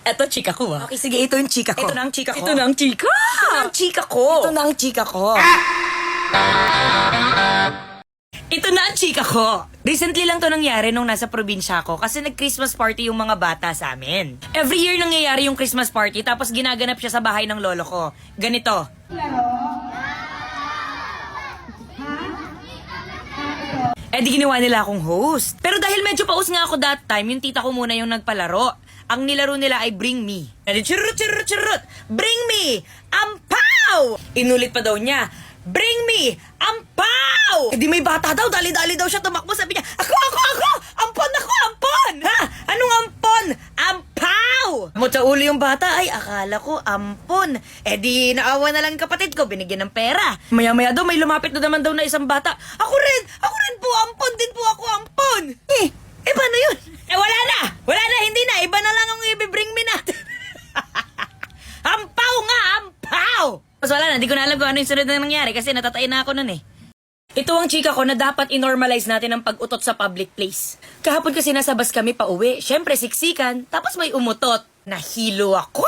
Eto, chika ko Okay, sige, ito yung chika ko. Ito na ang chika ko. Ito na ang chika. Ito na ang chika ko. Ito na ang chika ko. Ito na ang chika ko. Recently lang to nangyari nung nasa probinsya ko kasi nag-Christmas party yung mga bata sa amin. Every year nangyayari yung Christmas party tapos ginaganap siya sa bahay ng lolo ko. Ganito. Eh di ginawa nila akong host. Pero dahil medyo paus nga ako that time, yung tita ko muna yung nagpalaro. Ang nilaro nila ay Bring Me. Churut, churut, churut. Bring me! Ampaw! Inulit pa daw niya. Bring me! Ampaw! Eh di may bata daw, dali-dali daw siya tumakbo. Sabi niya, ako! Ampon ako, ampon! Ha? Anong ampon? Ampaw! Mo sa ulo yung bata, ay akala ko ampon. Eh di naawa na lang yung kapatid ko, binigyan ng pera. Maya-maya daw, may lumapit na naman daw na isang bata. Ako rin po, ampon din po ako, ampon! Paano yun? Wala na, hindi na. Iba na lang ang i-bring me natin. Ampaw nga, ampaw! Mas wala na, di ko na alam kung ano yung sunod na nangyari kasi natatay na ako nun eh. Ito ang chika ko na dapat i-normalize natin ang pag-utot sa public place. Kahapon kasi nasa bus kami pa uwi, syempre siksikan, tapos may umutot. Nahilo ako!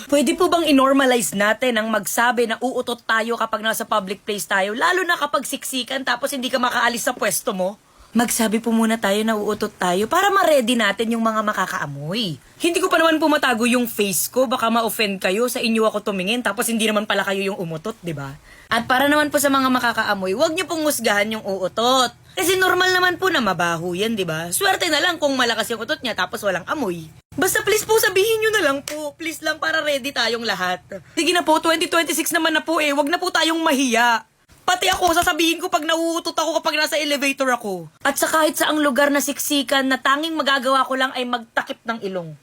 Pwede po bang i-normalize natin ang magsabi na uutot tayo kapag nasa public place tayo, lalo na kapag siksikan tapos hindi ka makaalis sa pwesto mo? Magsabi po muna tayo na uutot tayo para ma-ready natin yung mga makakaamoy. Hindi ko pa naman pumatago yung face ko, baka ma-offend kayo, sa inyo ako tumingin tapos hindi naman pala kayo yung umutot, di ba? At para naman po sa mga makakaamoy, huwag niyo pong husgahan yung uutot. Kasi normal naman po na mabaho yan, di ba? Swerte na lang kung malakas yung utot niya tapos walang amoy. Basta please po sabihin nyo na lang po. Please lang para ready tayong lahat. Sige na po, 2026 naman na po eh. Huwag na po tayong mahiya. Pati ako, sasabihin ko pag nauutot ako kapag nasa elevator ako. At sa kahit saang lugar na siksikan na tanging magagawa ko lang ay magtakip ng ilong.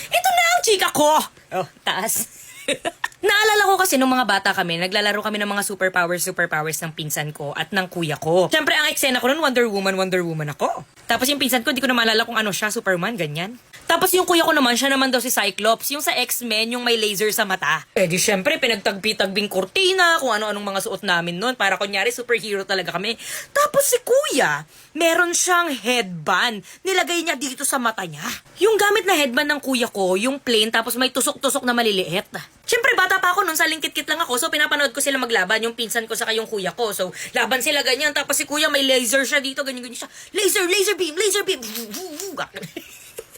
Ito na ang chika ko! Oh, taas. Naalala ko kasi nung mga bata kami, naglalaro kami ng mga superpowers ng pinsan ko at ng kuya ko. Siyempre, ang eksena ko nun, Wonder Woman ako. Tapos yung pinsan ko, di ko na maalala kung ano siya, Superman, ganyan. Tapos yung kuya ko naman, siya naman daw si Cyclops, yung sa X-Men, yung may laser sa mata. Eh di syempre, pinagtagpi-tagbing kurtina, kung ano-anong mga suot namin nun, para kunyari superhero talaga kami. Tapos si kuya, meron siyang headband, nilagay niya dito sa mata niya. Yung gamit na headband ng kuya ko, yung plain, tapos may tusok-tusok na maliliit. Siyempre, bata pa ako nun, sa lingkit-kit lang ako, so pinapanood ko sila maglaban, yung pinsan ko saka yung kuya ko. So, laban sila ganyan, tapos si kuya may laser siya dito, ganyan-ganyan siya. Laser beam!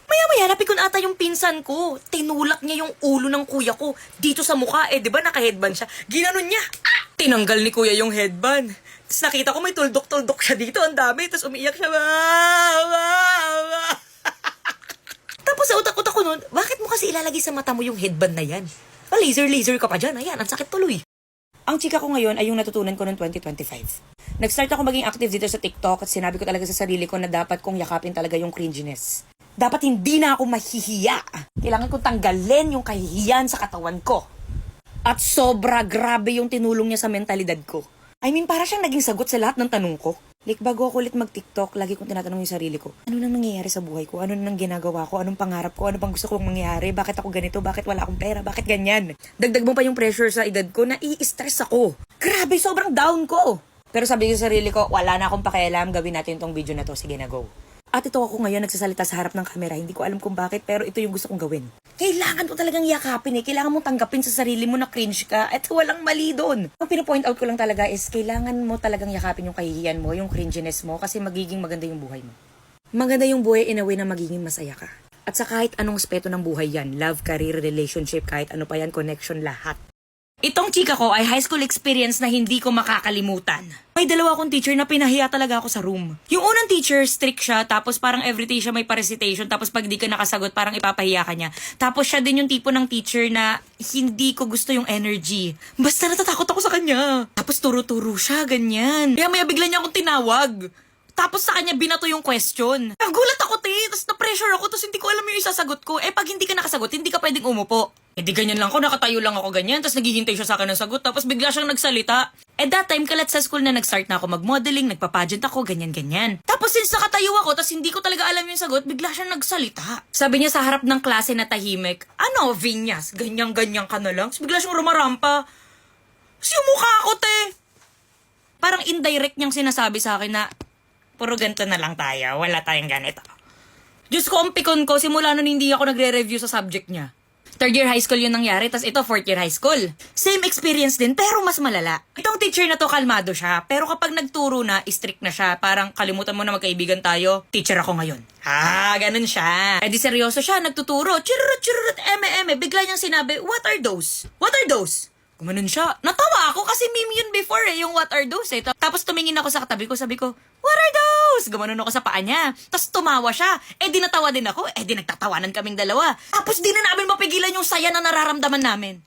Maya-maya, napikon ata yung pinsan ko. Tinulak niya yung ulo ng kuya ko dito sa mukha. Eh, di ba naka-headband siya? Ginanon niya. Tinanggal ni kuya yung headband. Tapos nakita ko may tuldok-tuldok siya dito. Ang dami. Tapos umiiyak siya. Tapos sa utak-utak ko nun, bakit mo kasi ilalagay sa mata mo yung headband na yan? Laser ka pa dyan. Ayan, ang sakit tuloy. Ang chika ko ngayon ay yung natutunan ko noong 2025. Nag-start ako maging active dito sa TikTok at sinabi ko talaga sa sarili ko na dapat kong yakapin talaga yung cringiness. Dapat hindi na ako mahihiya. Kailangan kong tanggalin yung kahihiyan sa katawan ko. At sobra grabe yung tinulong niya sa mentalidad ko. I mean, para siyang naging sagot sa lahat ng tanong ko. Like, bago ako ulit mag-TikTok, lagi kong tinatanong yung sarili ko, ano nang nangyayari sa buhay ko? Ano nang ginagawa ko? Anong pangarap ko? Ano bang gusto kong mangyari? Bakit ako ganito? Bakit wala akong pera? Bakit ganyan? Dagdag mo pa yung pressure sa edad ko na i-stress ako. Grabe, sobrang down ko. Pero sabi ko sa sarili ko, wala na akong pakialam, gawin natin tong video na to. Sige na, go. At ito ako ngayon nagsasalita sa harap ng kamera. Hindi ko alam kung bakit, pero ito yung gusto kong gawin. Kailangan mo talagang yakapin eh. Kailangan mong tanggapin sa sarili mo na cringe ka at walang mali doon. Ang pinapoint out ko lang talaga is kailangan mo talagang yakapin yung kahihiyan mo, yung cringiness mo, kasi magiging maganda yung buhay mo. Maganda yung buhay in a way na magiging masaya ka. At sa kahit anong aspeto ng buhay yan, love, career, relationship, kahit ano pa yan, connection, lahat. Itong chika ko ay high school experience na hindi ko makakalimutan. May dalawa akong teacher na pinahiya talaga ako sa room. Yung unang teacher, strict siya, tapos parang everyday siya may pa-recitation, tapos pag di ka nakasagot, parang ipapahiya ka niya. Tapos siya din yung tipo ng teacher na hindi ko gusto yung energy. Basta natatakot ako sa kanya. Tapos turo-turo siya, ganyan. Kaya maya bigla niya akong tinawag. Tapos sa kanya binato yung question. Nagulat ako, tapos na-pressure ako, tapos hindi ko alam yung isasagot ko. Eh, pag hindi ka nakasagot, hindi ka pwedeng umupo. Eh, di ganyan lang ako, nakatayo lang ako ganyan, tapos naghihintay siya sa akin ng sagot, tapos bigla siyang nagsalita. Eh, that time, kalat sa school na nag-start na ako mag-modeling, nagpa-pageant ako, ganyan-ganyan. Tapos since nakatayo ako, tapos hindi ko talaga alam yung sagot, bigla siyang nagsalita. Sabi niya sa harap ng klase na tahimik, ano, Vinyas, ganyan-ganyan ka na lang? Tapos bigla siyang rumarampa. Tapos yung mukha ko, parang indirect niyang sinasabi sa akin na, puro ganito na lang tayo, wala tayong ganito. Diyos ko, ang pikon ko, simula nun hindi ako nagre-review sa subject niya. Third year high school yung nangyari, tas ito fourth year high school. Same experience din, pero mas malala. Itong teacher na to, kalmado siya. Pero kapag nagturo na, strict na siya. Parang kalimutan mo na magkaibigan tayo, teacher ako ngayon. Ganun siya. Eh di seryoso siya, nagtuturo. Chirurut, eme. Bigla niyang sinabi, what are those? What are those? Gumanon siya. Natawa ako kasi meme yun before yung what are those eh. Tapos tumingin ako sa katabi ko, sabi ko, what are those? Gumanon ako sa paa niya. Tapos tumawa siya. Eh di natawa din ako. Eh di nagtatawanan kaming dalawa. Tapos di na namin mapigilan yung saya na nararamdaman namin.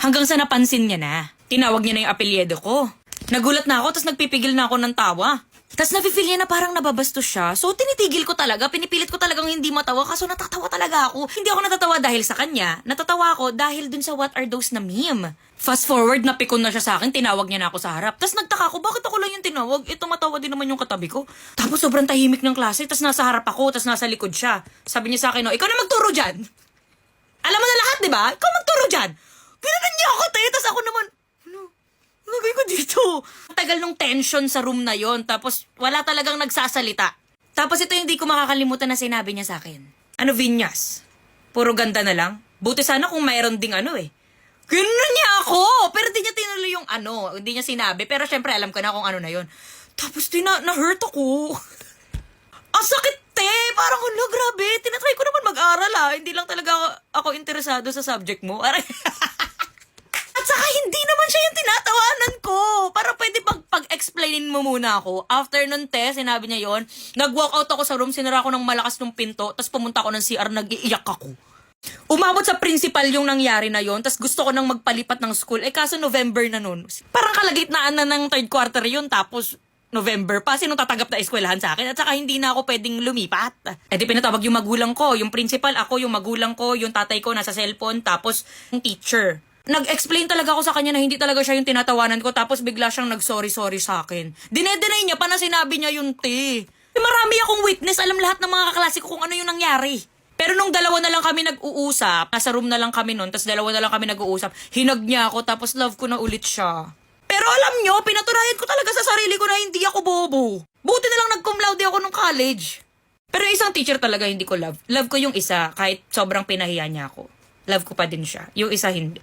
Hanggang sa napansin niya na. Tinawag niya na yung apelyido ko. Nagulat na ako, tapos nagpipigil na ako ng tawa. Tapos nafe-feel niya na parang nababastos siya. So, tinitigil ko talaga. Pinipilit ko talagang hindi matawa. Kaso natatawa talaga ako. Hindi ako natatawa dahil sa kanya. Natatawa ako dahil dun sa what are those na meme. Fast forward, napikon na siya sa akin. Tinawag niya na ako sa harap. Tapos nagtaka ko, bakit ako lang yung tinawag? Tumatawa din naman yung katabi ko. Tapos sobrang tahimik ng klase. Tapos nasa harap ako. Tapos nasa likod siya. Sabi niya sa akin, ikaw na magturo dyan. Alam mo na lahat, di ba? Ikaw magturo dyan. Ginanan niya ako, tayo. Tapos ako naman, lagay ko dito. Tagal nung tension sa room na yon. Tapos wala talagang nagsasalita. Tapos ito yung hindi ko makakalimutan na sinabi niya sa akin. Vinyas? Puro ganda na lang? Buti sana kung mayroon ding Ganun niya ako! Pero di niya tinuloy yung hindi niya sinabi. Pero syempre alam ko na kung ano na yon. Tapos na-hurt ako. Ang sakit parang grabe. Tinatry ko naman mag-aral Hindi lang talaga ako interesado sa subject mo. At saka hindi naman siya yung tinatawanan ko. Para pwede pag-explainin mo muna ako. After nun, sinabi niya yon. Nag-walk out ako sa room, sinara ko ng malakas ng pinto, tapos pumunta ako ng CR, nag-iiyak ako. Umabot sa principal yung nangyari na yon, tapos gusto ko nang magpalipat ng school. Kaso November na nun. Parang kalagitnaan na ng third quarter yun, tapos November pa. Sinong tatanggap na eskwelahan sa akin? At saka hindi na ako pwedeng lumipat. Di pinatawag yung magulang ko, yung principal, ako, yung magulang ko, yung tatay ko nasa cellphone, tapos yung teacher. Nag-explain talaga ako sa kanya na hindi talaga siya yung tinatawanan ko, tapos bigla siyang nag-sorry sa akin. Dinedenay niya pa na sinabi niya yun, Marami akong witness, alam lahat ng mga kaklase ko kung ano yung nangyari. Pero nung dalawa na lang kami nag-uusap, nasa room na lang kami nun, tapos dalawa na lang kami nag-uusap, hinag niya ako, tapos love ko na ulit siya. Pero alam nyo, pinatunayan ko talaga sa sarili ko na hindi ako bobo. Buti na lang nag-cum laude ako nung college. Pero isang teacher talaga hindi ko love. Love ko yung isa, kahit sobrang pinahiya niya ako. Love ko pa din siya. Yung isa hindi.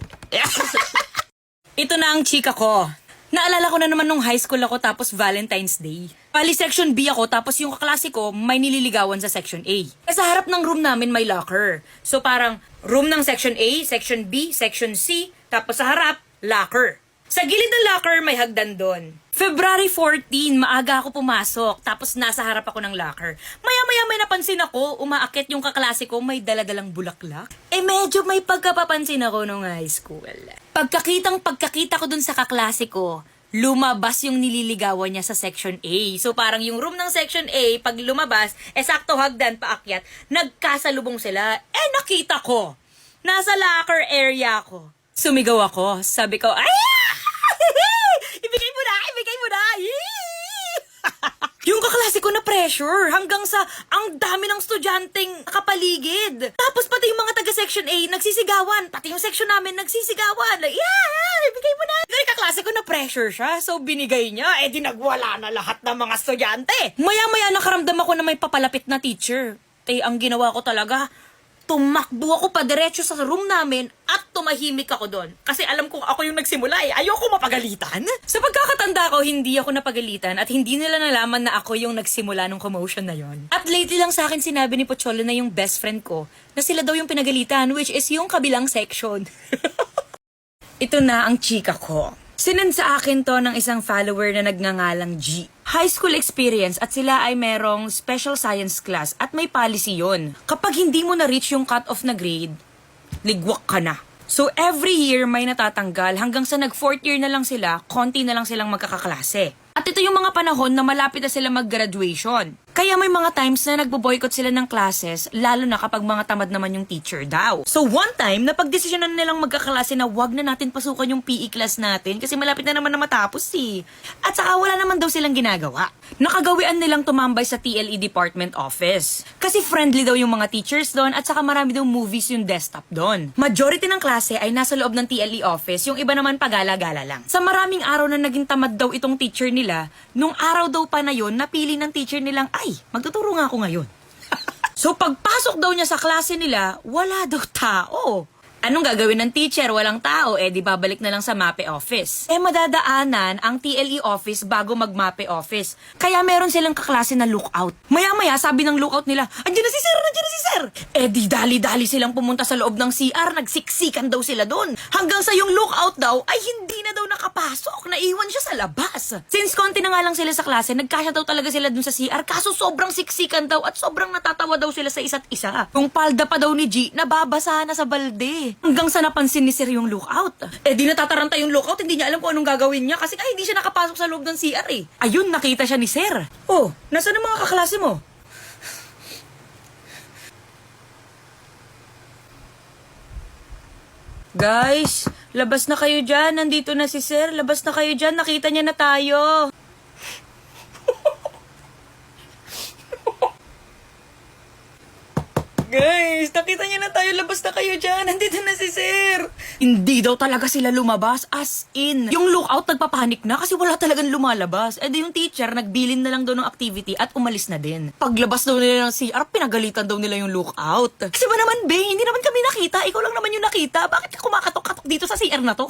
Ito na ang chika ko. Naalala ko na naman nung high school ako tapos Valentine's Day. Bali section B ako tapos yung kaklase ko may nililigawan sa section A. Sa harap ng room namin may locker. So parang room ng section A, section B, section C, tapos sa harap, locker. Sa gilid ng locker, may hagdan doon. February 14, maaga ako pumasok, tapos nasa harap ako ng locker. Maya-maya may napansin ako, umaakit yung kaklase ko, may daladalang bulaklak. Medyo may pagkapapansin ako nung high school. Pagkakita ko dun sa kaklase ko, lumabas yung nililigawan niya sa section A. So parang yung room ng section A, pag lumabas, sakto hagdan paakyat, nagkasalubong sila. Nakita ko, nasa locker area ko. Sumigaw ako, sabi ko, ay! Ibigay mo na! Yung kaklase ko na pressure hanggang sa ang dami ng estudyanteng nakapaligid. Tapos pati yung mga taga-section A nagsisigawan. Pati yung section namin nagsisigawan. Like, ibigay mo na! Yung kaklase ko na pressure siya. So binigay niya. Di nagwala na lahat ng mga estudyante. Maya-maya nakaramdam ako na may papalapit na teacher. Ang ginawa ko talaga, tumakbo ako pa diretso sa room namin at tumahimik ako doon. Kasi alam kong ako yung nagsimula Ayoko mapagalitan. Sa pagkakatanda ko, hindi ako napagalitan at hindi nila nalaman na ako yung nagsimula ng commotion na yon. At lately lang sa akin sinabi ni Pocholo na yung best friend ko na sila daw yung pinagalitan, which is yung kabilang section. Ito na ang chika ko. Sinend sa akin to ng isang follower na nagngangalang G. High school experience at sila ay merong special science class at may policy yon. Kapag hindi mo na-reach yung cut-off na grade, ligwak ka na. So every year may natatanggal hanggang sa nag-4th year na lang sila, konti na lang silang magkakaklase. At ito yung mga panahon na malapit na sila mag-graduation. Kaya may mga times na nagbo-boycott sila ng classes, lalo na kapag mga tamad naman yung teacher daw. So one time, napagdesisyonan nilang magkaklase na wag na natin pasukan yung PE class natin kasi malapit na naman na matapos At saka wala naman daw silang ginagawa. Nakagawian nilang tumambay sa TLE department office. Kasi friendly daw yung mga teachers doon at saka marami daw movies yung desktop doon. Majority ng klase ay nasa loob ng TLE office, yung iba naman pagala-gala lang. Sa maraming araw na naging tamad daw itong teacher nila, nung araw daw pa na yun, napili ng teacher nilang, magtuturo nga ako ngayon. So pagpasok daw niya sa klase nila, wala daw tao. Anong gagawin ng teacher? Walang tao, di babalik na lang sa MAPE office. Madadaanan ang TLE office bago mag-MAPE office. Kaya meron silang kaklase na lookout. Maya-maya, sabi ng lookout nila, andiyan na si sir, andiyan na si sir. Di dali-dali silang pumunta sa loob ng CR, nagsiksikan daw sila doon. Hanggang sa yung lookout daw, ay hindi na daw nakapasok, naiwan siya sa labas. Since konti na nga lang sila sa klase, nagkasya daw talaga sila dun sa CR, kaso sobrang siksikan daw at sobrang natatawa daw sila sa isa't isa. Yung palda pa daw ni G, nababasa na sa balde. Hanggang sa napansin ni Sir yung lookout. Di natataranta yung lookout, hindi niya alam kung anong gagawin niya kasi hindi siya nakapasok sa loob ng CR eh. Ayun, nakita siya ni Sir. Oh, nasaan ang mga kaklase mo? Guys, labas na kayo dyan. Nandito na si Sir. Labas na kayo dyan. Nakita niya na tayo. Guys, nakita niya na tayo, labas na kayo dyan, nandito na si Sir. Hindi daw talaga sila lumabas, as in. Yung lookout nagpapanik na kasi wala talagang lumalabas. Di yung teacher, nagbilin na lang daw ng activity at umalis na din. Paglabas daw nila ng CR, pinagalitan daw nila yung lookout. Kasi ba naman, be, hindi naman kami nakita, ikaw lang naman yung nakita. Bakit ka kumakatok-katok dito sa CR na to?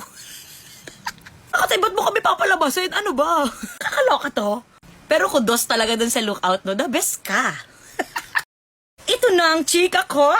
Kasi ba't mo kami papalabasin? Ano ba? Kakaloka to. Pero kudos talaga dun sa lookout, no? The best ka. Ito na ang chika ko!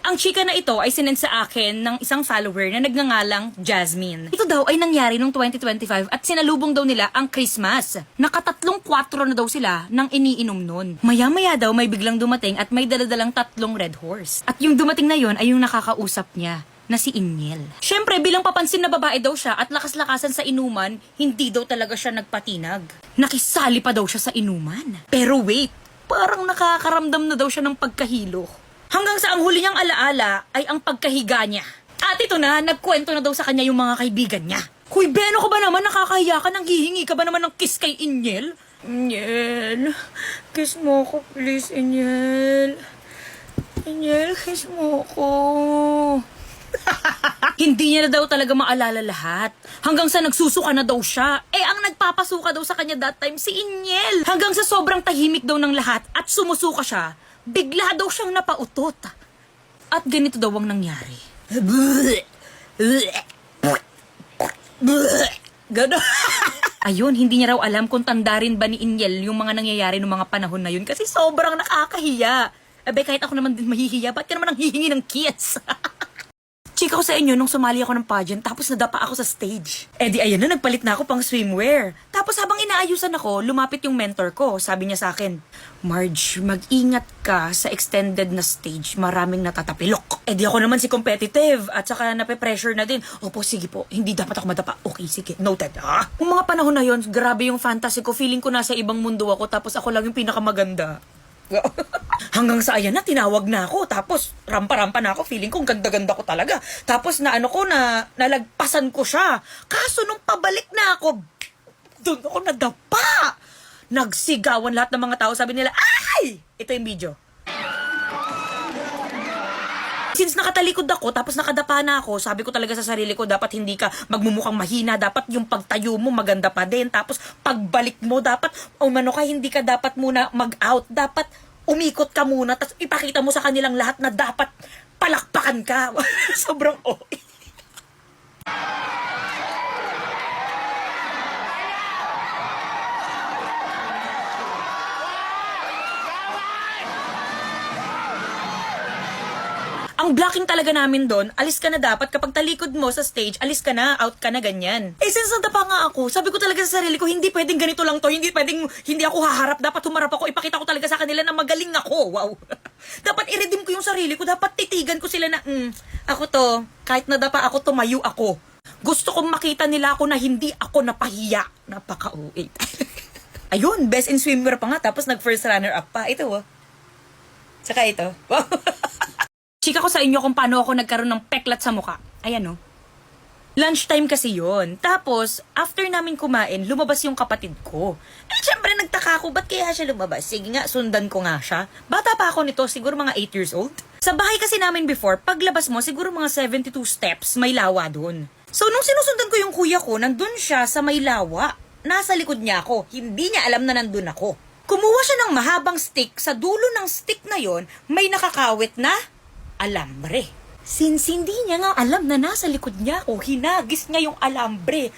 Ang chika na ito ay sinend sa akin ng isang follower na nagngangalang Jasmine. Ito daw ay nangyari noong 2025 at sinalubong daw nila ang Christmas. Nakatatlong 4 na daw sila nang iniinom nun. Maya-maya daw may biglang dumating at may daladalang 3 red horse. At yung dumating na yon ay yung nakakausap niya na si Inyel. Siyempre, bilang papansin na babae daw siya at lakas-lakasan sa inuman, hindi daw talaga siya nagpatinag. Nakisali pa daw siya sa inuman. Pero wait, parang nakakaramdam na daw siya ng pagkahilo. Hanggang sa ang huli niyang alaala ay ang pagkahiga niya. At ito na, nagkwento na daw sa kanya yung mga kaibigan niya. Kuy, Beno ka ba naman? Nakakahiya ka? Nanghihingi ka ba naman ng kiss kay Inyel? Inyel, kiss mo ko please, Inyel. Inyel, kiss mo ko. Hindi niya na daw talaga maalala lahat. Hanggang sa nagsusuka na daw siya. Ang nagpapasuka daw sa kanya that time, si Inyel. Hanggang sa sobrang tahimik daw ng lahat at sumusuka siya, bigla daw siyang napautot. At ganito daw ang nangyari. Gano. Ayun, hindi niya raw alam kung tanda rin ba ni Inyel yung mga nangyayari ng mga panahon na yun kasi sobrang nakakahiya. Kahit ako naman din mahihiya, ba't ka naman ang hihingi ng kiss? Chika ko sa inyo nung sumali ako ng pageant tapos nadapa ako sa stage. Di ayan na, nagpalit na ako pang swimwear. Tapos habang inaayusan ako, lumapit yung mentor ko. Sabi niya sa akin, Marge, mag-ingat ka sa extended na stage. Maraming natatapilok. Di ako naman si competitive at saka nape-pressure na din. Opo, sige po. Hindi dapat ako madapa. Okay, sige. Noted. Yung mga panahon na yon, grabe yung fantasy ko. Feeling ko nasa ibang mundo ako tapos ako lang yung pinakamaganda. Hanggang sa ayan na, tinawag na ako. Tapos, rampa-rampa na ako. Feeling ko, ganda-ganda ko talaga. Tapos, nalagpasan ko siya. Kaso, nung pabalik na ako, doon ako nadapa. Nagsigawan lahat ng mga tao. Sabi nila, ay! Ito yung video. Since nakatalikod ako, tapos nakadapa na ako, sabi ko talaga sa sarili ko, dapat hindi ka magmumukhang mahina. Dapat yung pagtayo mo, maganda pa din. Tapos, pagbalik mo, dapat, hindi ka dapat muna mag-out. Dapat, umikot ka muna, tapos ipakita mo sa kanilang lahat na dapat palakpakan ka. Sobrang okay. Ang blocking talaga namin doon, alis ka na dapat. Kapag talikod mo sa stage, alis ka na, out ka na, ganyan. Since nadapa nga ako, sabi ko talaga sa sarili ko, hindi pwedeng ganito lang to, hindi ako haharap, dapat humarap ako, ipakita ko talaga sa kanila na magaling ako, wow. Dapat i-redeem ko yung sarili ko, dapat titigan ko sila na, ako to, kahit nadapa ako, tumayo ako. Gusto kong makita nila ako na hindi ako napahiya. Napaka-uwi. Ayun, best in swimwear pa nga, tapos nag-first runner-up pa. Ito, Saka ito. Wow. Chika ko sa inyo kung paano ako nagkaroon ng peklat sa mukha. Ayan, Lunchtime kasi yon. Tapos, after namin kumain, lumabas yung kapatid ko. Syempre, nagtaka ako, ba't kaya siya lumabas? Sige nga, sundan ko nga siya. Bata pa ako nito, siguro mga 8 years old. Sa bahay kasi namin before, paglabas mo, siguro mga 72 steps, may lawa dun. So, nung sinusundan ko yung kuya ko, nandun siya sa may lawa. Nasa likod niya ako. Hindi niya alam na nandun ako. Kumuha siya ng mahabang stick. Sa dulo ng stick na yon, may nakakawit na alambre. Since hindi niya nga alam na nasa likod niya ako, hinagis niya yung alambre.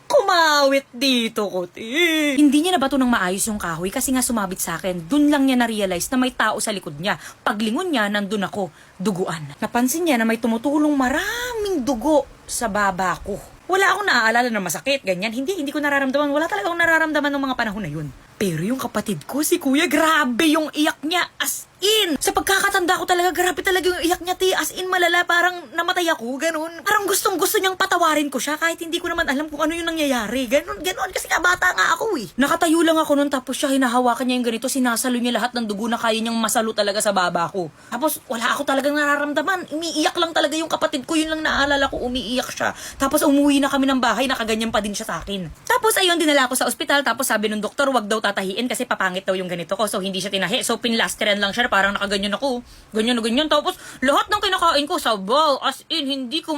Kumawit dito, Kuti. Hindi niya nabato ng maayos yung kahoy kasi nga sumabit sa akin. Doon lang niya na-realize na may tao sa likod niya. Paglingon niya, nandun ako, duguan. Napansin niya na may tumutulong maraming dugo sa baba ko. Wala akong naaalala na masakit, ganyan. Hindi ko nararamdaman. Wala talaga akong nararamdaman ng mga panahon na yun. Pero yung kapatid ko, si Kuya, grabe yung iyak niya. As in. Sa pagkakatanda ko talaga, grabe talaga yung iyak niya, ti. As in, malala, parang namatay ako, ganun. Parang gustong-gusto niyang patawarin ko siya kahit hindi ko naman alam kung ano yung nangyayari. Ganun. Kasi nga bata nga ako eh. Nakatayo lang ako nun, tapos siya hinahawakan niya yung ganito, sinasalo niya lahat ng dugo na kaya niyang masalo talaga sa baba ko. Tapos wala ako talagang nararamdaman. Umiiyak lang talaga yung kapatid ko, yun lang naalala ko, umiiyak siya. Tapos umuwi na kami ng bahay, nakaganyan pa din siya sa akin. Tapos ayun, dinala ako sa ospital, tapos sabi ng doktor, wag daw tatahiin kasi papangit daw yung ganito ko. So hindi siya tinahi. So pinlasteran lang siya, parang nakaganyan ako. Ganyan na ganyan. Tapos lahat ng kinakain ko sabaw. As in, hindi ko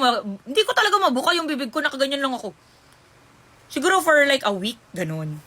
talaga mabuka yung bibig ko, nakaganyan lang ako. Siguro for like a week, ganun.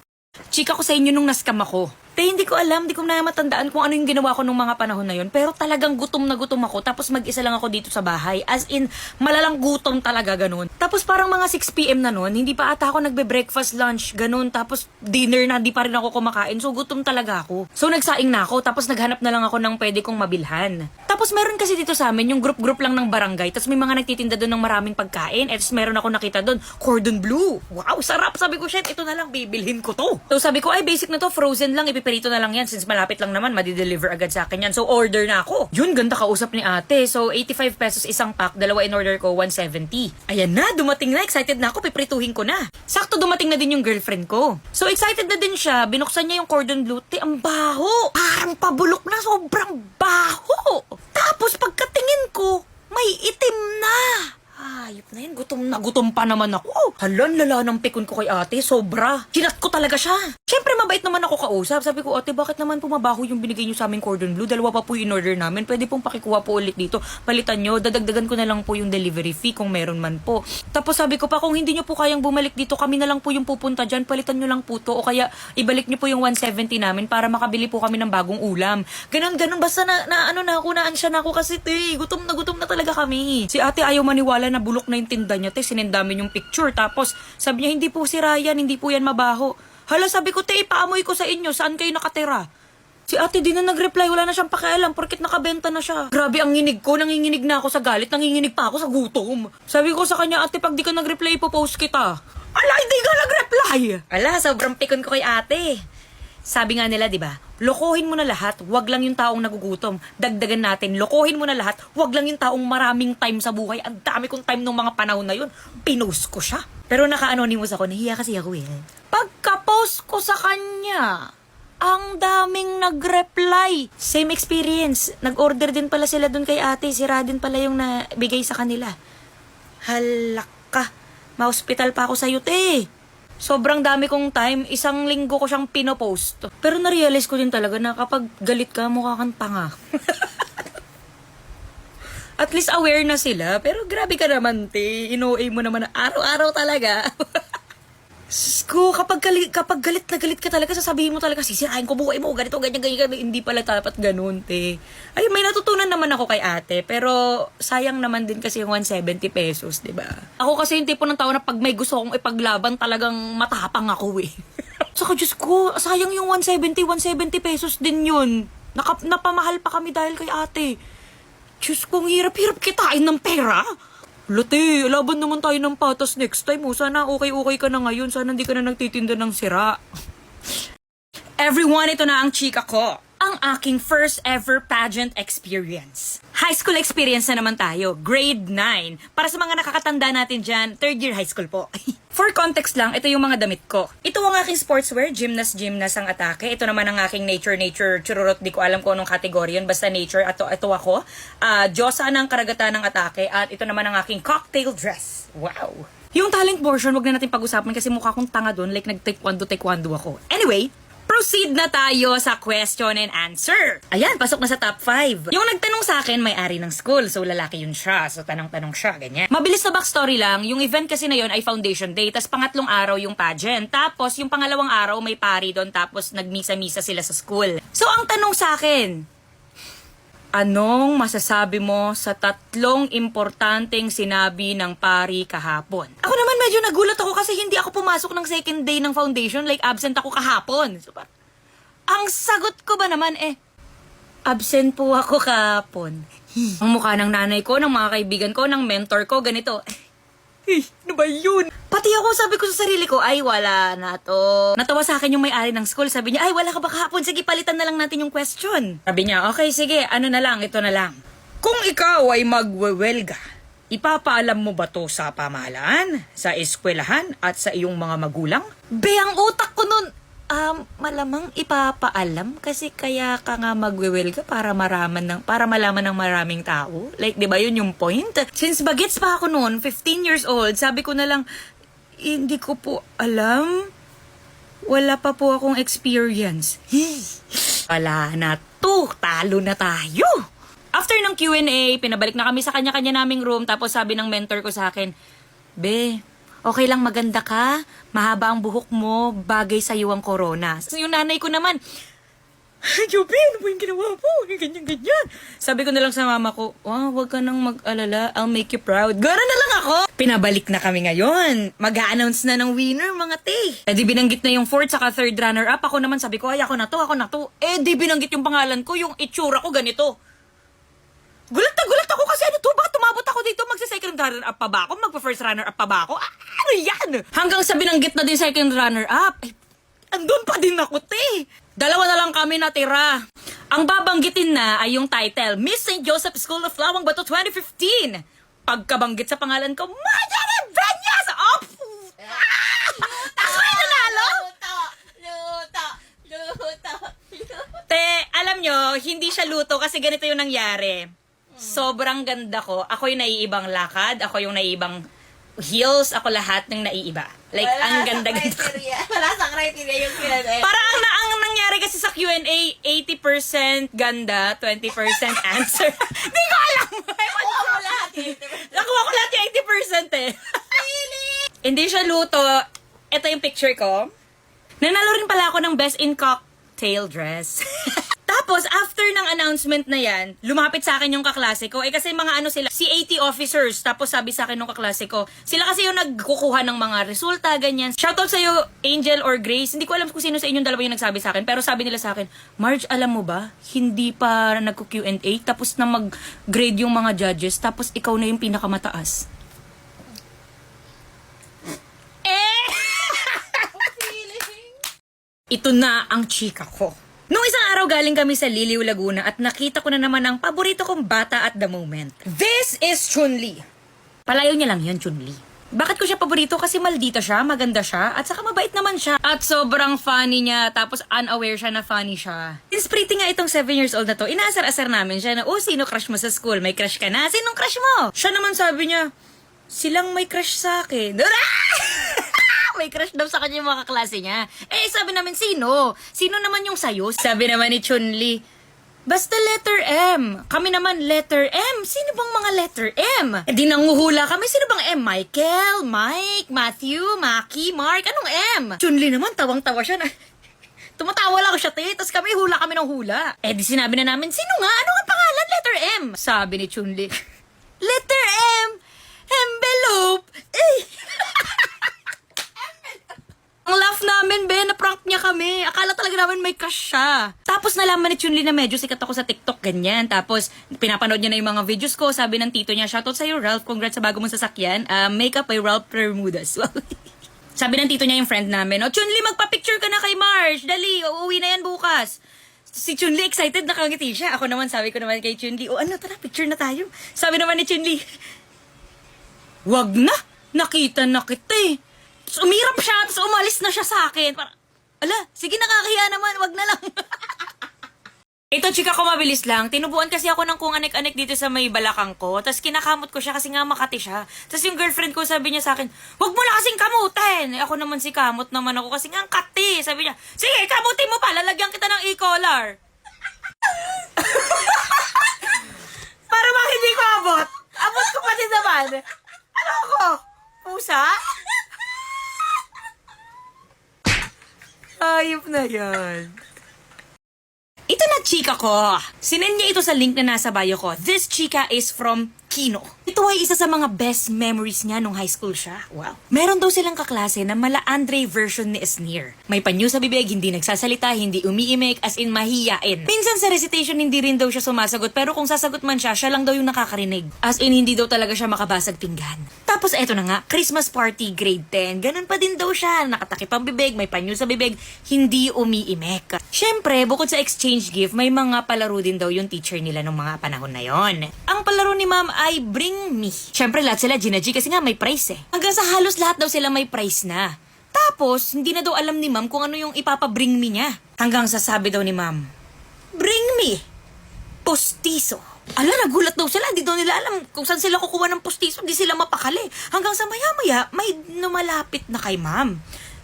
Chika ko sa inyo nung naskam ako. Hindi ko alam, hindi ko na matandaan kung ano yung ginawa ko nung mga panahon na yun. Pero talagang gutom na gutom ako. Tapos mag-isa lang ako dito sa bahay. As in, malalang gutom talaga, ganun. Tapos parang mga 6 p.m. na nun, hindi pa ata ako nagbe-breakfast, lunch, ganun. Tapos dinner na, di pa rin ako kumakain. So gutom talaga ako. So nagsaing na ako. Tapos naghanap na lang ako ng pwede kong mabilhan. Tapos meron kasi dito sa amin, yung group lang ng barangay. Tapos may mga nagtitinda doon ng maraming pagkain. Tapos meron ako nakita doon, cordon bleu. Wow, sarap. Sabi ko, shit, ito na lang, bibilhin ko to. So sabi ko, ay basic na to, frozen lang, ipiperito na lang yan. Since malapit lang naman, madi-deliver agad sa akin yan. So order na ako. Yun, ganda kausap ni ate. So 85 pesos isang pack, dalawa in order ko, 170. Ayan na, dumating na, excited na ako, piprituhin ko na. Sakto dumating na din yung girlfriend ko. So excited na din siya, binuksan niya yung cordon bleu. Ang baho. Parang pabulok na, sobrang baho. Tapos pagkatingin ko, may itim na. Ayop na yun, gutom pa naman ako. Halan, lala ng pikon ko kay ate, sobra. Kinat ko talaga siya. Siyempre, mabait naman ako kausap. Sabi ko, ate, bakit naman pumabaho yung binigay niyo sa aming cordon bleu? Dalawa pa po yung in-order namin. Pwede pong pakikuha po ulit dito. Palitan nyo, dadagdagan ko na lang po yung delivery fee kung meron man po. Tapos sabi ko pa, kung hindi nyo po kayang bumalik dito, kami na lang po yung pupunta dyan. Palitan nyo lang po to. O kaya, ibalik nyo po yung 170 namin para makabili po kami ng bagong ulam. Ganon. Basta naansya na ako kasi, gutom na talaga kami. Si ate ayaw maniwala na bulok na yung tinda niya, sinendamin yung picture. Tapos, sabi niya, hindi po si Ryan, hindi po yan mabaho. Hala, sabi ko, paamoy ko sa inyo, saan kayo nakatira? Si ate di na nag-reply, wala na siyang pakialam, porket nakabenta na siya. Grabe ang nginig ko, nanginginig na ako sa galit, nanginginig pa ako sa gutom. Sabi ko sa kanya, ate, pag di ka nag-reply, ipopost kita. Ala, hindi ka nag-reply! Ala, sobrang pikon ko kay ate. Sabi nga nila, di ba? Lokohin mo na lahat, wag lang yung taong nagugutom. Dagdagan natin, lokohin mo na lahat, wag lang yung taong maraming time sa buhay. Ang dami kong time nung mga panahon na yun. Pinost ko siya. Pero naka-anonymous ako, nahiya kasi ako eh. Pagka-post ko sa kanya, ang daming nag-reply. Same experience. Nag-order din pala sila dun kay ate. Sira din pala yung nabigay sa kanila. Halaka. Ma-hospital pa ako sa'yo, te. Sobrang dami kong time, 1 linggo ko siyang pinopost. Pero na-realize ko din talaga na kapag galit ka, mukha kang tanga. At least aware na sila, pero grabe ka naman, te. Ino-A mo naman na araw-araw talaga. Ko, kapag galit na galit ka talaga, sasabihin mo talaga, sisirain ko buhay mo, ganito, ganyan. Hindi pala dapat ganun, te. Ay, may natutunan naman ako kay ate, pero sayang naman din kasi yung 170 pesos, di ba? Ako kasi yung tipo ng tao na pag may gusto akong ipaglaban, talagang matapang ako eh. Saka, Diyos ko, sayang yung 170 pesos din yun. Napamahal pa kami dahil kay ate. Diyos ko, hirap-hirap kitain ng pera. Late, laban naman tayo ng patas next time. Sana okay ka na ngayon. Sana hindi ka na nagtitinda ng sira. Everyone, ito na ang chika ko. Ang aking first ever pageant experience. High school experience na naman tayo. Grade 9. Para sa mga nakakatanda natin dyan, 3rd year high school po. For context lang, ito yung mga damit ko. Ito ang aking sportswear, gymnast ang atake. Ito naman ang aking nature, chururot. Di ko alam kung anong kategorya yun. Basta nature, ito ako. Diyosa ng karagatan ng atake. At ito naman ang aking cocktail dress. Wow! Yung talent portion, wag na natin pag-usapan kasi mukha kong tanga doon. Like nag-taekwondo ako. Anyway, Proceed na tayo sa question and answer. Ayan, pasok na sa top 5. Yung nagtanong sa akin, may-ari ng school. So, lalaki yun siya. So, tanong-tanong siya, ganyan. Mabilis na backstory lang. Yung event kasi na yun ay foundation day. Tapos, pangatlong araw yung pageant. Tapos, yung pangalawang araw may pari doon. Tapos, nagmisa-misa sila sa school. So, ang tanong sa akin, anong masasabi mo sa 3 importanteng sinabi ng pari kahapon? Ako naman medyo nagulat ako kasi hindi ako pumasok ng second day ng foundation. Like, absent ako kahapon. So, ang sagot ko ba naman absent po ako kahapon. Ang mukha ng nanay ko, ng mga kaibigan ko, ng mentor ko, ganito. Ano ba yun? Pati ako, sabi ko sa sarili ko, ay, wala na to. Natawa sa akin yung may-ari ng school. Sabi niya, ay, wala ka ba kahapon? Sige, palitan na lang natin yung question. Sabi niya, okay, sige, ano na lang, ito na lang. Kung ikaw ay magwewelga, ipapaalam mo ba to sa pamahalaan, sa eskwelahan, at sa iyong mga magulang? Be, ang utak ko nun, malamang ipapaalam kasi kaya ka nga magwewelga para malaman ng maraming tao. Like, di ba yun yung point? Since bagets pa ako noon, 15 years old, sabi ko na lang, hindi ko po alam. Wala pa po akong experience. Wala na to. Talo na tayo. After ng Q&A, pinabalik na kami sa kanya-kanya naming room. Tapos sabi ng mentor ko sa akin, Be, okay lang maganda ka. Mahaba ang buhok mo. Bagay sa'yo ang corona. So yung nanay ko naman, Joby, ano po yung ginawa mo? Ganyan-ganyan. Sabi ko na lang sa mama ko, wag ka nang mag-alala. I'll make you proud. Gano'n na lang ako. Pinabalik na kami ngayon. Mag-a-announce na ng winner, mga te. Di binanggit na yung 4th saka 3rd runner-up. Ako naman sabi ko, ay ako na to. Di binanggit yung pangalan ko, yung itsura ko ganito. Gulat ako kasi ano to? Bakit tumabot ako dito? Magsa-second runner-up pa ba ako? Magpa-first runner-up pa ba ako? Ano yan? Hanggang sa binanggit na din second runner-up. Ay, andun pa din ako, te. 2 na lang kami natira. Ang babanggitin na ay yung title, Miss St. Joseph School of Lawang Bato 2015. Pagkabanggit sa pangalan ko, Marjorie Benyas! Oh! Ako yung nanalo! Luto. Te, alam nyo, hindi siya luto kasi ganito yung nangyari. Sobrang ganda ko. Ako yung naiibang lakad. Ako yung naiibang heels. Ako lahat ng naiiba. Like, ang ganda-ganda. Wala sa criteria yung Q&A. Parang ang nangyari kasi sa Q&A, 80% ganda, 20% answer. Hindi ko alam. Nakuha mo lahat. Nakuha ko lahat yung 80% eh. Hindi siya luto. Ito yung picture ko. Nanalo rin pala ako ng Best in Cocktail Dress. Tapos, after ng announcement na yan, lumapit sa akin yung kaklase ko. Kasi mga ano sila, CAT officers. Tapos sabi sa akin ng kaklase ko, sila kasi yung nagkukuha ng mga resulta, ganyan. Shoutout sa'yo, Angel or Grace. Hindi ko alam kung sino sa inyong dalawa yung nagsabi sa akin. Pero sabi nila sa akin, Marge, alam mo ba, hindi pa nagko-Q&A, tapos na mag-grade yung mga judges, tapos ikaw na yung pinakamataas. Ito na ang chika ko. Nung isang araw galing kami sa Liliw, Laguna at nakita ko na naman ang paborito kong bata at the moment. This is Chun-Li. Palayo niya lang yan, Chun-Li. Bakit ko siya paborito? Kasi maldita siya, maganda siya, at saka mabait naman siya. At sobrang funny niya, tapos unaware siya na funny siya. Since pretty nga itong 7 years old na to, inaasar-asar namin siya na, sino crush mo sa school? May crush ka na? Sinong crush mo? Siya naman sabi niya, silang may crush sa akin. May crush daw sa kanya yung mga kaklase niya. Sabi namin, sino? Sino naman yung sayo? Sabi naman ni Chun-Li, basta letter M. Kami naman, letter M. Sino bang mga letter M? Di nanguhula kami, sino bang M? Michael, Mike, Matthew, Maki, Mark, anong M? Chun-Li naman, tawang-tawa siya na. Tumatawa lang siya, te. Tapos hula kami ng hula. Di sinabi na namin, sino nga? Ano ang pangalan? Letter M. Sabi ni Chun-Li, letter M. Envelope. Ang laugh namin, be, na-prank niya kami. Akala talaga namin may crush siya. Tapos nalaman ni Chun-Li na medyo sikat ako sa TikTok, ganyan. Tapos pinapanood niya na yung mga videos ko. Sabi ng tito niya, shoutout sa'yo, Ralph. Congrats sa bago mong sasakyan. Makeup by Ralph Bermudas. Sabi ng tito niya yung friend namin, Chun-Li, magpa-picture ka na kay Marge. Dali, uuwi na yan bukas. Si Chun-Li excited, nakangiti siya. Ako naman, sabi ko naman kay Chun-Li, tara, picture na tayo. Sabi naman ni Chun-Li, wag na. Nakita na kita eh. Tapos umirap siya, tapos umalis na siya sa akin. Ala, sige, nakakahiya naman, wag na lang. Ito, chika ko, mabilis lang. Tinubuan kasi ako ng kung anek-anek dito sa may balakang ko. Tapos kinakamot ko siya kasi nga makati siya. Tapos yung girlfriend ko sabi niya sa akin, "Huwag mo na kasing kamutin." Eh, ako naman si kamot naman ako kasi nga ang kati. Sabi niya, "Sige, kamutin mo pa. Lalagyan kita ng e-collar." Para bang hindi ko abot. Abot ko pa din naman. Ano ako? Pusa? Ayop na yan. Ito na chika ko. Sinend niya ito sa link na nasa bio ko. This chika is from Kino. Ito ay isa sa mga best memories niya nung high school siya. Wow. Meron daw silang kaklase na mala Andre version ni Esnir. May panyo sa bibig, hindi nagsasalita, hindi umiimik, as in mahiyain. Minsan sa recitation hindi rin daw siya sumasagot, pero kung sasagot man siya, siya lang daw yung nakakarinig. As in hindi daw talaga siya makabasag pinggan. Tapos eto na nga, Christmas party grade 10. Ganun pa din daw siya. Nakatakip ang bibig, may panyo sa bibig, hindi umiimek. Syempre, bukod sa exchange gift, may mga palaro din daw yung teacher nila nung mga panahon na yon. Ang palaro ni ma'am ay Bring Me. Syempre, lahat sila Gina G kasi nga may prize eh. Hanggang sa halos lahat daw sila may prize na. Tapos, hindi na daw alam ni ma'am kung ano yung ipapa-bring me niya. Hanggang sa sabi daw ni ma'am, "Bring me postiso." Ala, nagulat daw sila. Hindi daw nila alam kung saan sila kukuha ng postiso. Hindi sila mapakali. Hanggang sa maya-maya, may numalapit na kay ma'am.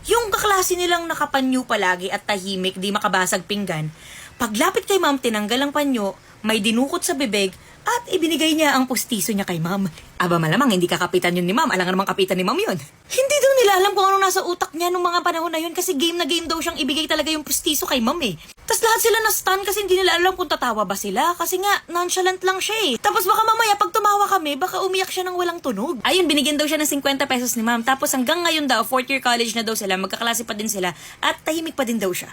Yung kaklase nilang nakapanyo palagi at tahimik, di makabasag pinggan. Paglapit kay ma'am, tinanggal ang panyo, may dinukot sa bibig, at ibinigay niya ang postiso niya kay ma'am. Aba, malamang hindi kakapitan yun ni ma'am. Alangan namang kapitan ni ma'am yun. Hindi daw nila alam kung ano nasa utak niya nung mga panahon na yun kasi game na game daw siyang ibigay talaga yung postiso kay ma'am eh. Tapos lahat sila na-stun kasi hindi nila alam kung tatawa ba sila kasi nga nonchalant lang siya eh. Tapos baka mamaya pag tumawa kami, baka umiyak siya ng walang tunog. Ayun, binigyan daw siya ng 50 pesos ni ma'am. Tapos hanggang ngayon daw, 4th year college na daw sila, magkaklase pa din sila at tahimik pa din daw siya.